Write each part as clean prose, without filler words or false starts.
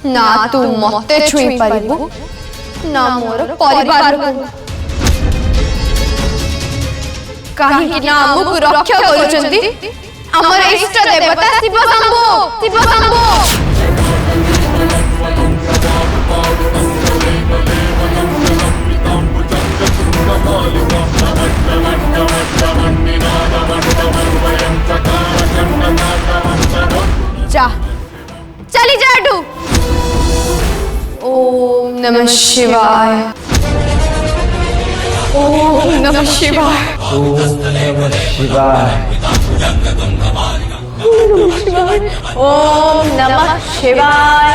ना तू मते छुई पारिबु ना मोर परिवार को काहे ना हमकु रक्षा करूचंती हमर इष्ट देवता शिव शंभु जा चली जा डू ओम नमः शिवाय ओम नमः शिवाय ओम नमः शिवाय ओम नमः शिवाय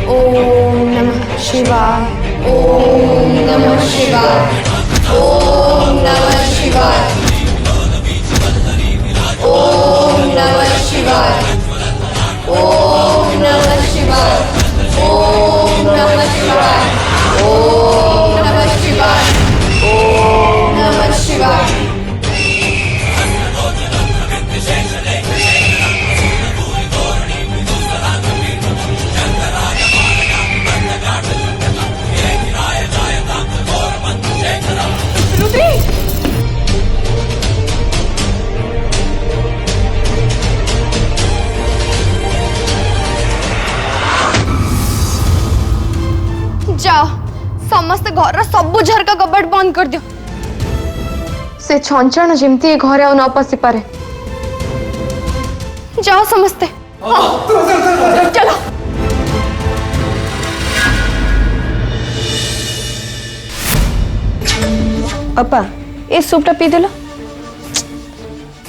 ओम नमः शिवाय ओम नमः शिवाय ओम नमः शिवाय ओम नमः शिवाय ओम नमः शिवाय ओम नमः शिवाय ओम नमः शिवाय ओम नमः शिवाय जाओ समस्त घर सब झरका कबाट बंद कर दियो से छंचन जेमती घरे आ न पसी पारे जाओ समस्ते चलो अपा ए सूपटा पी देलो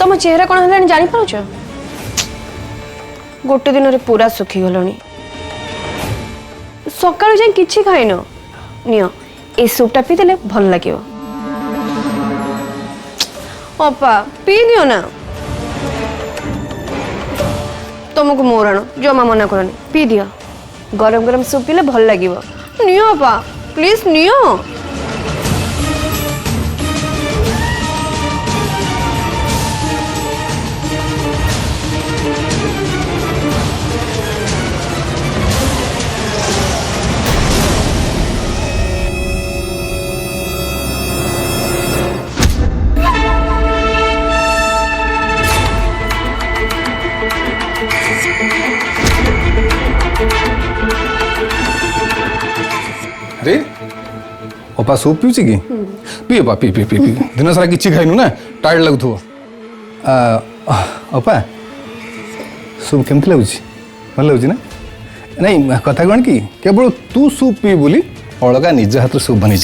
तुम चेहरा कौन है जानी पारुछ गोटे दिन रे पूरा सुखी गलनी सकाळु जाय किछि खाइनो नियो ए सूपटा पी देले भल लागियो अपा पी दियो ना तुमको मोराणो जमा मना करनी पी दियो गरम गरम सूप पीले भल लागियो नियो अपा प्लीज नियो अरे अपा सूप पीछे कि पी अपा पी पी पी पी दिन सारा किसी खाइनु ना टायर्ड लगुथो अपा सूप केमती लगुच भल लगुच ना नहीं कथा कौन कि केवल तू सूप पी बोली अलका निज हाथ सूप बनी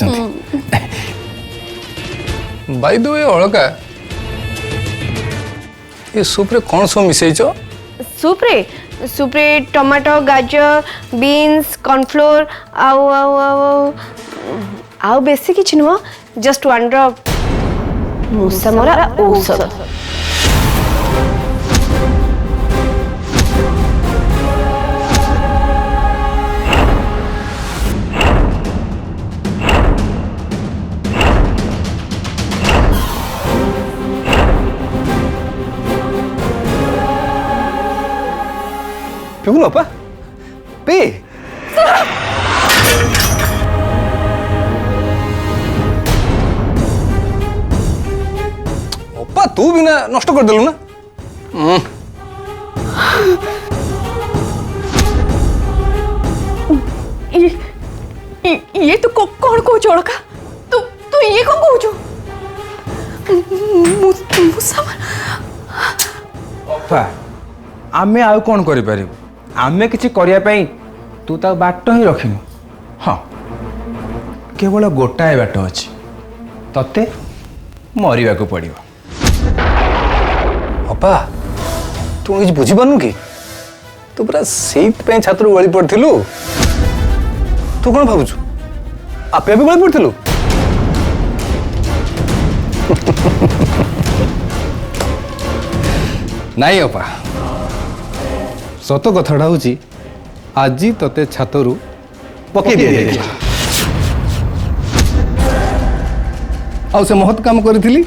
बाय द वे अलका ये सूप रे कौन सब मिसैछ सूप रे टमाटो गाजर बीन्स कॉर्नफ्लोर आउ आउ आउ आउ बेसी किछि नुह जस्ट वन ड्रॉप मुसा मरा औषध पिबुन अपा पे अपा तू बिना नष्ट कर देलु ना ये तो कौन को चोड़का तू तू ये कौन कहू अपा आमे आउ कौन करि पारिबु आमे किछि करिया पई तू ता बाट ही रखिनु हाँ केवल गोटाए बाट अछि तते मरिबा को पड़िबो अपा तू किछ बुझी पानु कि तू पूरा सेत पे छात्र गଳି पड़थिलु तू कोन भाबुछु आपे आपे गଳି पड़थिलु नहीं अपा सत कथाटा हूँ आज ते छातरू पकई दि आ से महत काम करी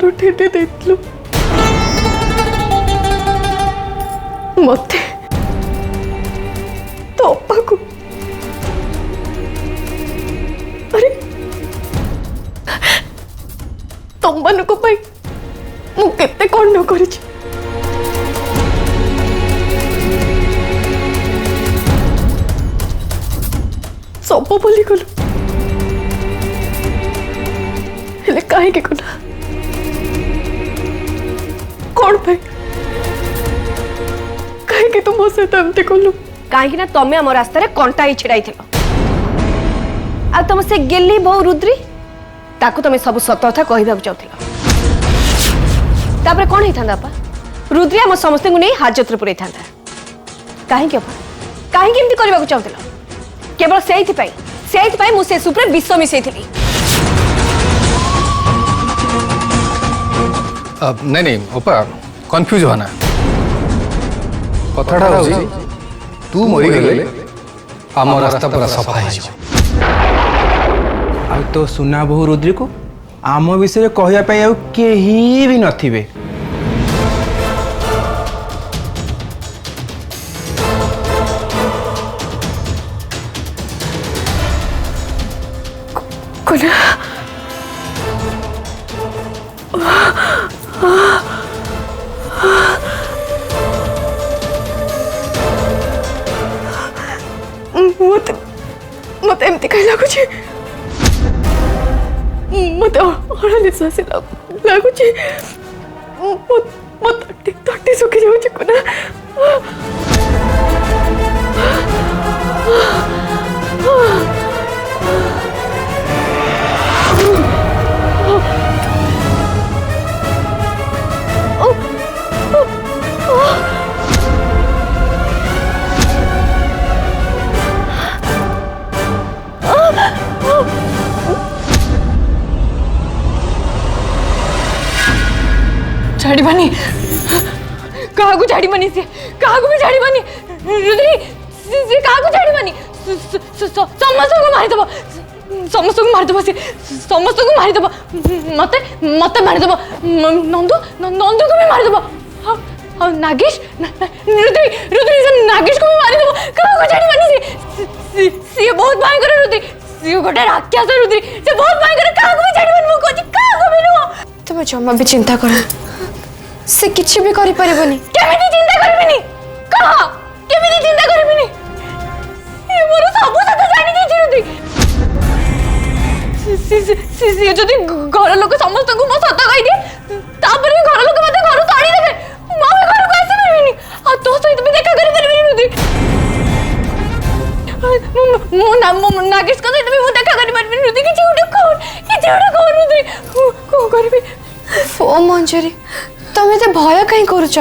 घर ठेली देथिलु मते तो अप्पा को अरे तुम मन को पाई मु केते कोन न करिछि सब बोली गलु हेले काहे के कोना कौन भाई काहे के तुम से तमते कोलु काहे ना तमे हम रास्ता रे कंटा ही छिड़ाई थिलो आ तुम से गेली बहु रुद्री ताकू तमे सब सत कथा कहबा चाहथिलो तापर कोन ही थांदा पा रुद्री हम समस्त को नहीं हाजत रे पुरै थांदा काहे के एमती करबा को चाहथिलो केवल सेइथि पाई मु से सुप्रे विष मिसेइथिली नहीं ओपा कन्फ्यूज होना कथाटा होची तू मरी गले आम रास्ता पूरा सफा है आ तो सुना बहु रुद्री को आम विषय कहवाई आ केही भी नथिबे कोना मत एमती कहीं लगुच मत अड़निश्वास लगुच तट्टी सुखी जाऊँ कोना झाड़ी बनी कहा को झाड़ी बनी से कहा को भी झाड़ी बनी रुद्री से कहा को झाड़ी बनी समस्त को मार दबो समस्त को मार दबो से समस्त को मार दबो मते मते मार दबो नंदू को भी मार दबो हां नागेश रुद्री रुद्री से नागेश को भी मार दबो कहा को झाड़ी बनी से बहुत भयंकर रुद्री से गोटे राक्षस रुद्री से बहुत भयंकर कहा को भी झाड़ी बनी मो कोची कहा को भी नो तुम जम्मा भी चिंता करो से किछि भी करि परिबनी केमिति चिंता करबिनी कहा केमिति चिंता करबिनी ए मोर सब सत जानि दै छी सी जदि घर लोक समस्त को मो सत कहि दे तापर घर लोक मते घर ताड़ी देबे मो भी घर को आसी परिबनी आ तो सहित भी देखा करि परिबनी रुदी मो नागेश को सहित भी मो देखा करि परिबनी रुदी किछि उठे रुदी को करबे ओ मंजरी तमें तो भय कहीं करुच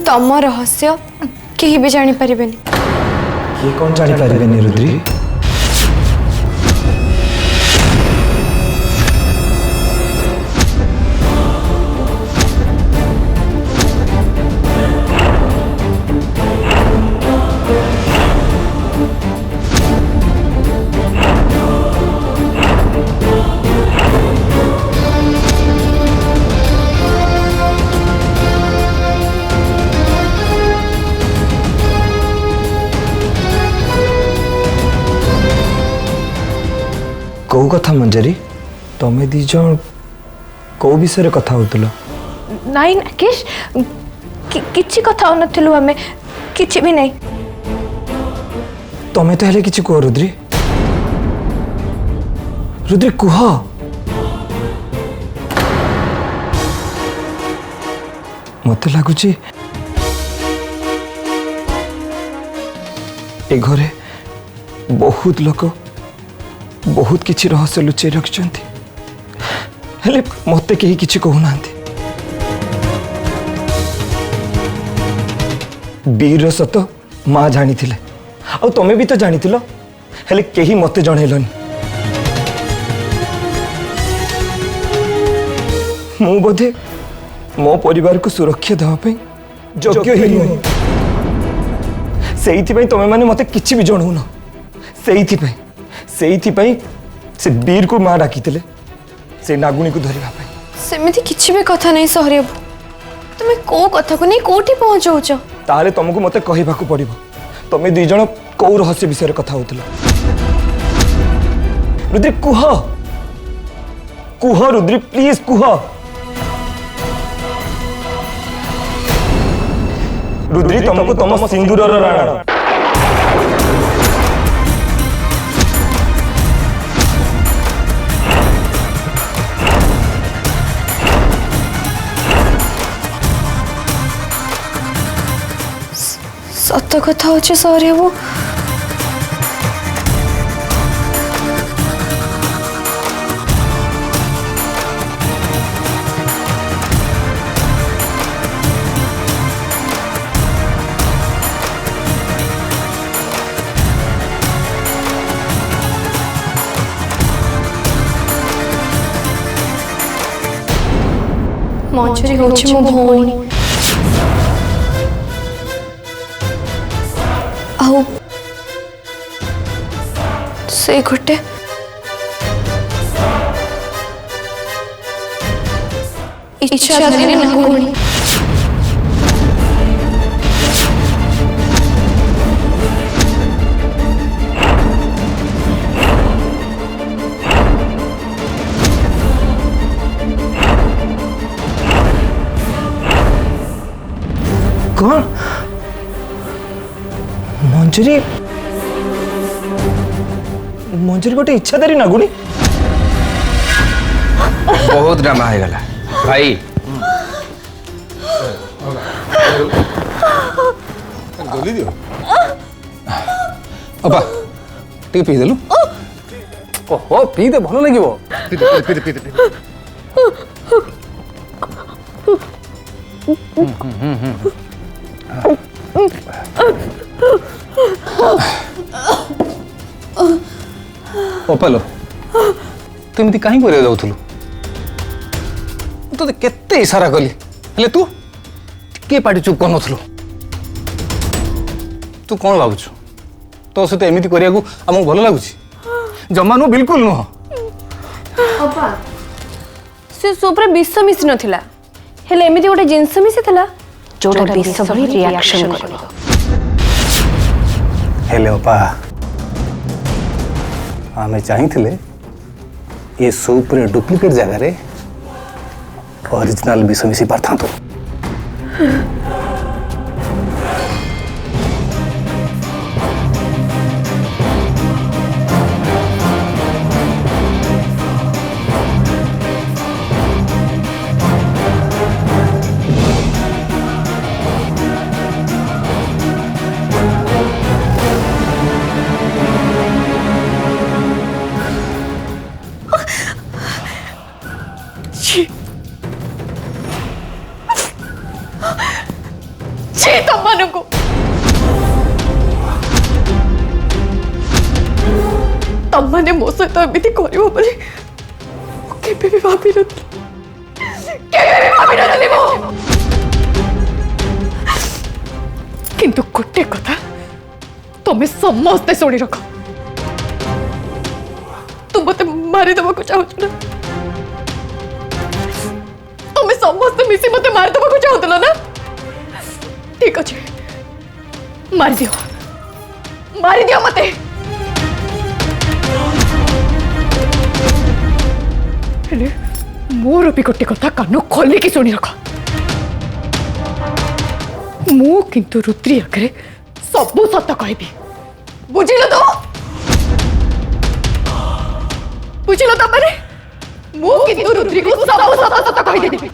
तम रहस्य केही भी जानी परिबेनी ये कौन जानी परिबेनी रुद्री कौ कथा मंजरी तमें दी जन कौ विषय कथा होतलो नहीं नागेश किछि कथा हो नथिलु हमें किछि भी नहीं तमें तो हेले किछि को रुद्री रुद्री कुह मते लागुची ए घरे बहुत लोक बहुत किछि रहस्य लुचै रखछंती हेले मते केही किछि कहूनांती वीर सत माँ जानी थिले आ तमे भी तो जानी थिलो हेले केही मते जणैलनी मु बोधे मो परिवार को सुरक्षा देवा पे योग्य ही नहीं सेइथि पई तमे माने मते किछि भी जणौन सेइथि पई से वीर को माँ डाकी से नागुणी को धरवा सेमिति किछि भी कथा नहीं सहरी बाबू तुम को कथा को नहीं कोठी पहुंचाउछ ताले तुमको मते कहिबाकू पड़िबो तमे दुई जण को रहस्य विषय रे कथा होतला रुद्री कुह कुह रुद्री प्लीज कुह रुद्री तुमको तुम सिंदूर राणा सत कथा होचे सहरी बाबू मंजरी होची मो भौणी आउ से गोटे इच्छा धरी नागुणी कौन मंजरी मंजरी गोटे इच्छाधारी नागुणी बहुत ड्रामा हो गला भाई गोली दियो अपा टी पी देलु ओहो पी दे भलो लागिवो पी दे ओपालो तू एमती कहीं कर जाऊलु तो केते इशारा कली हेले तू के पाटी चुप कर नथलु तू कौन भावुछु तो सहित एमती करिया आमको भल लगुच जमा नु बिल्कुल नुह अबा से सुप्रे विष मिसी नथिला हेले एमिति गोटे जिंस मिसी थिला जोटा विष भली रिएक्शन करबो हेले ओपा आमे चाहिथिले ये सूप रे डुप्लीकेट जगह रे ओरिजिनल विष मिसी पारथा तो तमने मो सहित एमती करिवो बोली केबे भी भाबी नथली मो किंतु गोटे कथा तमे समस्ते शुणी रख तू मते मारी देबा चाहूच ना तमे समस्ते मिसी मते मारी देबा चाहूतलो ना ठीक अछि मारी दियो मते मोर भी गोटे कथा कान खोल की शुणी रख मु किंतु रुद्री आगे सब सत कहबी बुझिल तो मैंने मु किंतु रुद्री को सब सत सत कहि देबी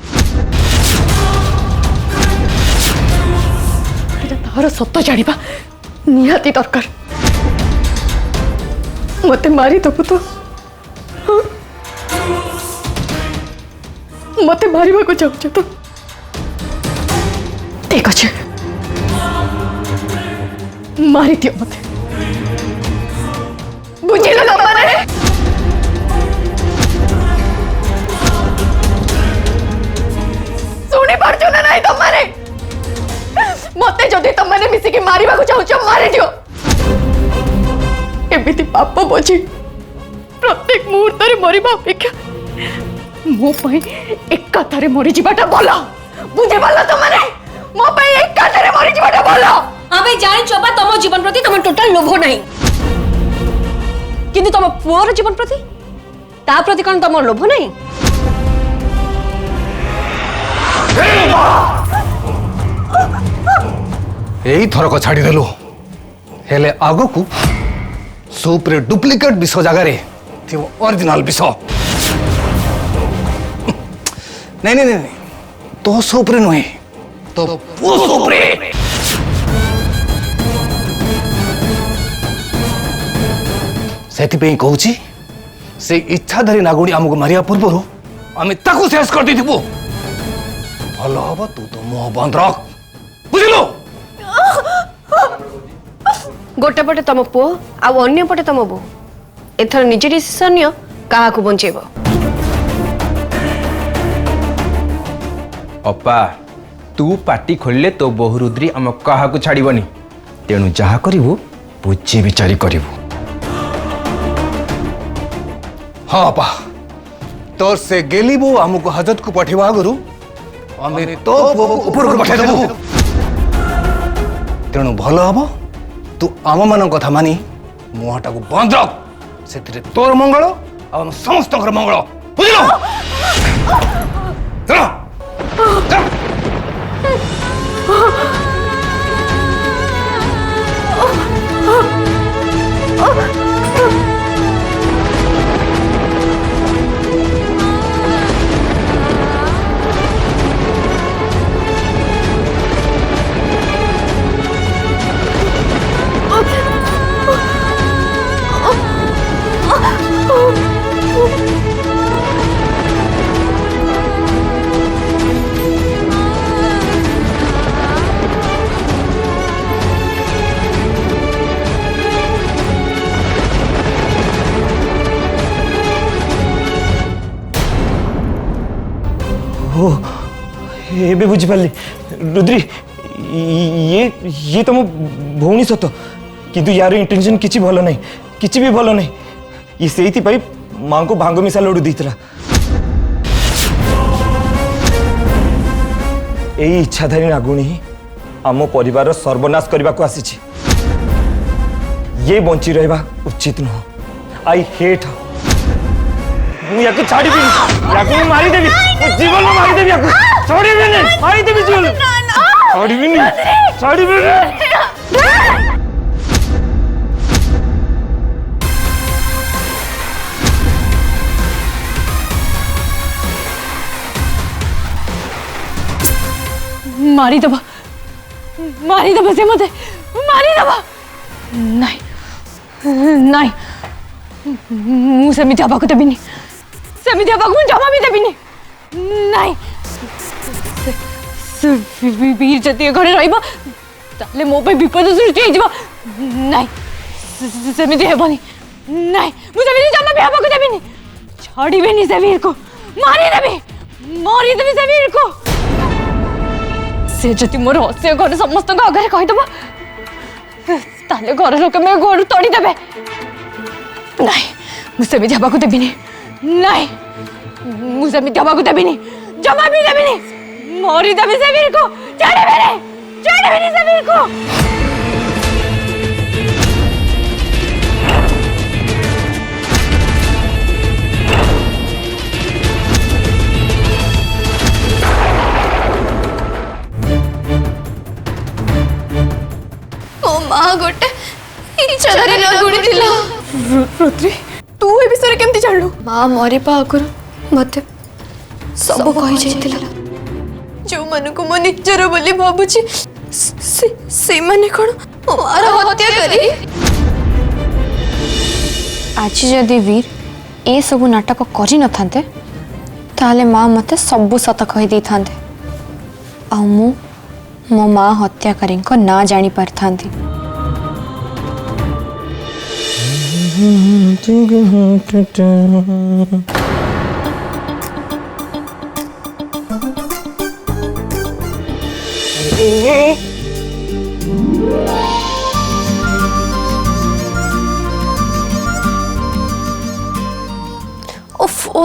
तार सत जानिबा निहाती दरकार मते मारी दबु तो मते मारिबा को चाहूच तो ठीक अच्छे मारी दियो मते बुझिल ना माने सुनी पारछो ना नहीं तुम माने मते जदि तुम माने मिसी के मारिबा को चाहूच मारी दियो एमिति पाप बोझी प्रत्येक मुहूर्त रे मरिबा अपेक्षा मो पई एक कथारे मरि जिबाटा बोला बुझे बोला तो माने मो पई एक कथारे मरि जिबाटा बोला आमे जानि चोपा तम जीवन प्रति तम टोटल लोभ नहीं किंतु तम पुअर जीवन प्रति ता प्रति कौन तम लोभ नहीं यही थरक छाड़देलु हेले आग को सूप रे डुप्लिकेट विष जगार ओरिजिनल विष नहीं नहीं नहीं तो सूप रे नुहे तो पुओ सूप रे से कहूची से इच्छाधारी नागुणी आमको मारिया पूर्व आम ताकू शेष कर देथिबु भल हम तू तो मुह बंद रख बुझिलु गोटे पटे तम पुओ आ अन्य पटे तम बो एथर निज डिसिजन नियो काहा को बंचेबो अपा तू पार्टी खोलले तो बहु रुद्री आम कहा को छाड़बनी तेणु जहा करू बुझी विचारी करू हाँ अपा तोर से गेलीबो आमको हजत को पठेवा आगु आम तो ऊपर को पठे देबु तेणु भल हम तू आम मान कथा मानी मुहटा को बंद रख से तोर मंगल आम समस्त मंगल बुझल ओ ये भी बुझी पाली रुद्री ये तो मो भौणी सत किंतु यार इंटेंशन किछि भलो नहीं किछि भी भलो नहीं ये सेइति पई मां को भांग मिसा लडू दीतला एई इच्छाधारी नागुणी आम परिवार सर्वनाश करने को आसी ये बंची रहा उचित नुह आई हेट या छाड़ी या मारिदेवी जीवन में मारिदेवी या छाड़ी मारिदेवी जीवन छाड़ी मारिदेव से मत मारिदेव नहीं नहीं मुझे हवा देवी सेमती हवा जमा भी देवी नहीं वीर जदि घरे रे मो विपद सृष्टि हो सेमती हेनी नहीं मुझे जमा भी हवा देवी छाड़बी से वीर को मारिदेवी से वीर को से जति मोर हस्य घर समस्त आगे कहीदेव ताले घर लोक मैं गोड़ तोड़देवे नहीं मुझे हवा देवी नहीं मुझे हवा देवी जमा भी देवी मरीदेवी से वीर को चढ़ेबी से वीर को माँ गोटे इच्छाधारी नागुणी थिला रुद्री तू ए विषय केमती जानलु माँ मरे आगुर मते सब कहि जाइतिला जो मन को मो निजर बोली भाबुची से माने कोन मार हत्या करी आज जदि वीर ए सब नाटक करि न थांते ताले माँ मते सब सत कहि दै थांते आ मो माँ हत्याकारी को ना जानी पार थांती ओ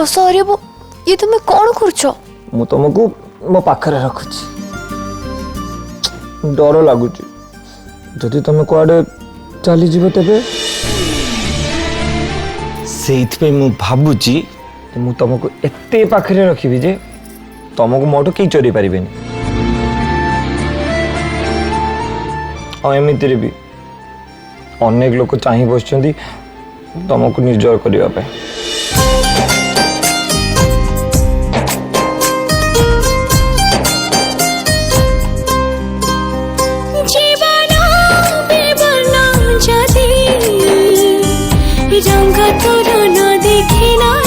सॉरी वो ये तुम्हें कौन करछो? मु तुमको मो पाखरे रखुची डर लगुची जदि तुम कुआडे चली जीव तेबे सेइथपे मु भाबुची मु तुमको एते पाखरे रखिबी जे तुमको मोटो के चोरी पारिबेनी और एमितिरे भी अनेक लोक चाहि बसचंदी तुमको निर्जर करिवा पे रंग तोर न देखिला